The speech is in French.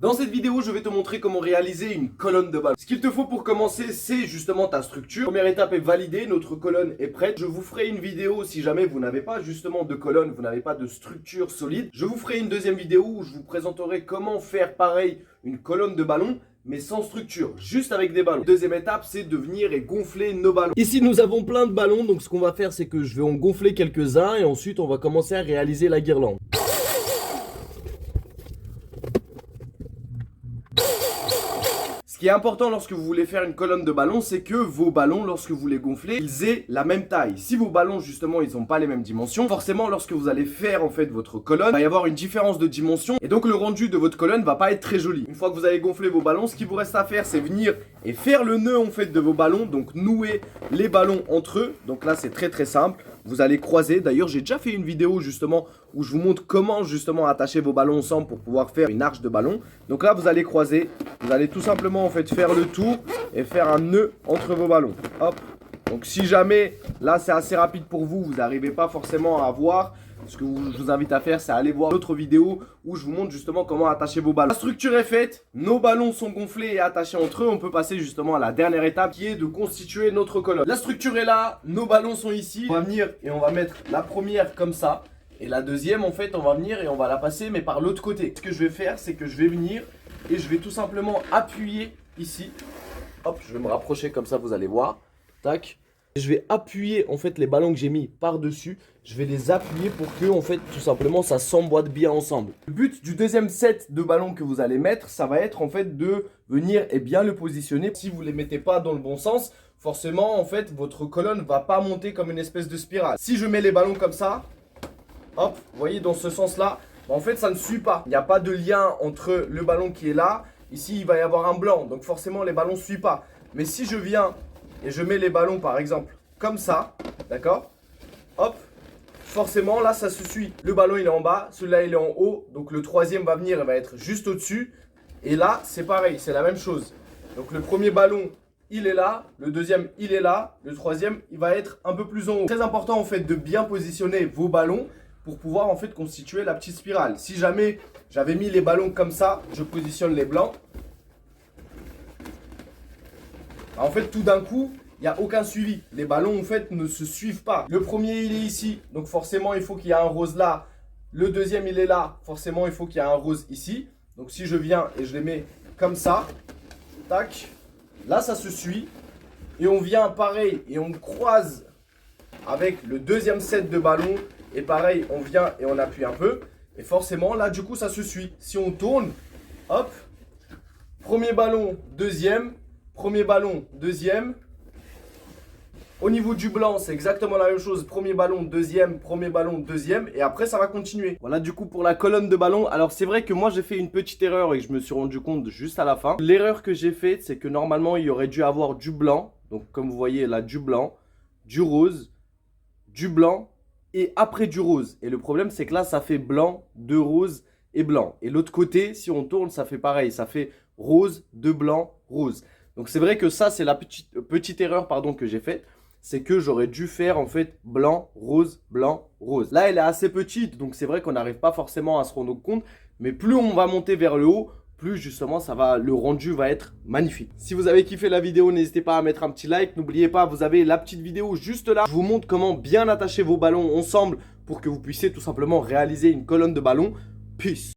Dans cette vidéo, je vais te montrer comment réaliser une colonne de ballon. Ce qu'il te faut pour commencer, c'est justement ta structure. Première étape est validée, notre colonne est prête. Je vous ferai une vidéo si jamais vous n'avez pas justement de colonne, vous n'avez pas de structure solide. Je vous ferai une deuxième vidéo où je vous présenterai comment faire pareil une colonne de ballon, mais sans structure, juste avec des ballons. Deuxième étape, c'est de venir et gonfler nos ballons. Ici, nous avons plein de ballons, donc ce qu'on va faire, c'est que je vais en gonfler quelques-uns et ensuite, on va commencer à réaliser la guirlande. Ce qui est important lorsque vous voulez faire une colonne de ballons, c'est que vos ballons, lorsque vous les gonflez, ils aient la même taille. Si vos ballons, justement, ils n'ont pas les mêmes dimensions, forcément, lorsque vous allez faire, en fait, votre colonne, il va y avoir une différence de dimension. Et donc, le rendu de votre colonne va pas être très joli. Une fois que vous avez gonflé vos ballons, ce qu'il vous reste à faire, c'est venir et faire le nœud, en fait, de vos ballons. Donc, nouer les ballons entre eux. Donc là, c'est très, très simple. Vous allez croiser. D'ailleurs, j'ai déjà fait une vidéo, justement, où je vous montre comment, justement, attacher vos ballons ensemble pour pouvoir faire une arche de ballon. Donc là, vous allez croiser. Vous allez tout simplement, en fait, faire le tour et faire un nœud entre vos ballons. Hop. Donc si jamais, là c'est assez rapide pour vous, vous n'arrivez pas forcément à voir, ce que je vous invite à faire, c'est aller voir d'autres vidéos où je vous montre justement comment attacher vos ballons. La structure est faite, nos ballons sont gonflés et attachés entre eux. On peut passer justement à la dernière étape qui est de constituer notre colonne. La structure est là, nos ballons sont ici. On va venir et on va mettre la première comme ça. Et la deuxième, en fait, on va venir et on va la passer, mais par l'autre côté. Ce que je vais faire, c'est que je vais venir et je vais tout simplement appuyer ici. Hop, je vais me rapprocher comme ça, vous allez voir. Tac. Je vais appuyer en fait les ballons que j'ai mis par-dessus. Je vais les appuyer pour que en fait tout simplement ça s'emboîte bien ensemble. Le but du deuxième set de ballons que vous allez mettre, ça va être en fait de venir et bien le positionner. Si vous ne les mettez pas dans le bon sens, forcément en fait votre colonne va pas monter comme une espèce de spirale. Si je mets les ballons comme ça, hop, vous voyez dans ce sens-là, en fait ça ne suit pas. Il n'y a pas de lien entre le ballon qui est là. Ici il va y avoir un blanc, donc forcément les ballons ne suivent pas. Mais si je viens et je mets les ballons par exemple comme ça, d'accord? Hop, forcément là ça se suit. Le ballon il est en bas, celui-là il est en haut. Donc le troisième va venir, il va être juste au-dessus. Et là c'est pareil, c'est la même chose. Donc le premier ballon il est là, le deuxième il est là, le troisième il va être un peu plus en haut. Très important en fait de bien positionner vos ballons pour pouvoir en fait constituer la petite spirale. Si jamais j'avais mis les ballons comme ça, je positionne les blancs. En fait, tout d'un coup, il n'y a aucun suivi. Les ballons, en fait, ne se suivent pas. Le premier, il est ici. Donc, forcément, il faut qu'il y ait un rose là. Le deuxième, il est là. Forcément, il faut qu'il y ait un rose ici. Donc, si je viens et je les mets comme ça, tac, là, ça se suit. Et on vient pareil et on croise avec le deuxième set de ballons. Et pareil, on vient et on appuie un peu. Et forcément, là, du coup, ça se suit. Si on tourne, hop, premier ballon, deuxième. Premier ballon, deuxième. Au niveau du blanc, c'est exactement la même chose. Premier ballon, deuxième. Et après, ça va continuer. Voilà du coup pour la colonne de ballon. Alors c'est vrai que moi, j'ai fait une petite erreur et que je me suis rendu compte juste à la fin. L'erreur que j'ai faite, c'est que normalement, il y aurait dû avoir du blanc. Donc comme vous voyez là, du blanc, du rose, du blanc et après du rose. Et le problème, c'est que là, ça fait blanc, deux roses et blanc. Et l'autre côté, si on tourne, ça fait pareil. Ça fait rose, deux blancs, rose. Donc c'est vrai que ça c'est la petite erreur pardon que j'ai faite, c'est que j'aurais dû faire en fait blanc, rose, blanc, rose. Là elle est assez petite donc c'est vrai qu'on n'arrive pas forcément à se rendre compte, mais plus on va monter vers le haut, plus justement le rendu va être magnifique. Si vous avez kiffé la vidéo, n'hésitez pas à mettre un petit like, n'oubliez pas vous avez la petite vidéo juste là. Je vous montre comment bien attacher vos ballons ensemble pour que vous puissiez tout simplement réaliser une colonne de ballons. Peace.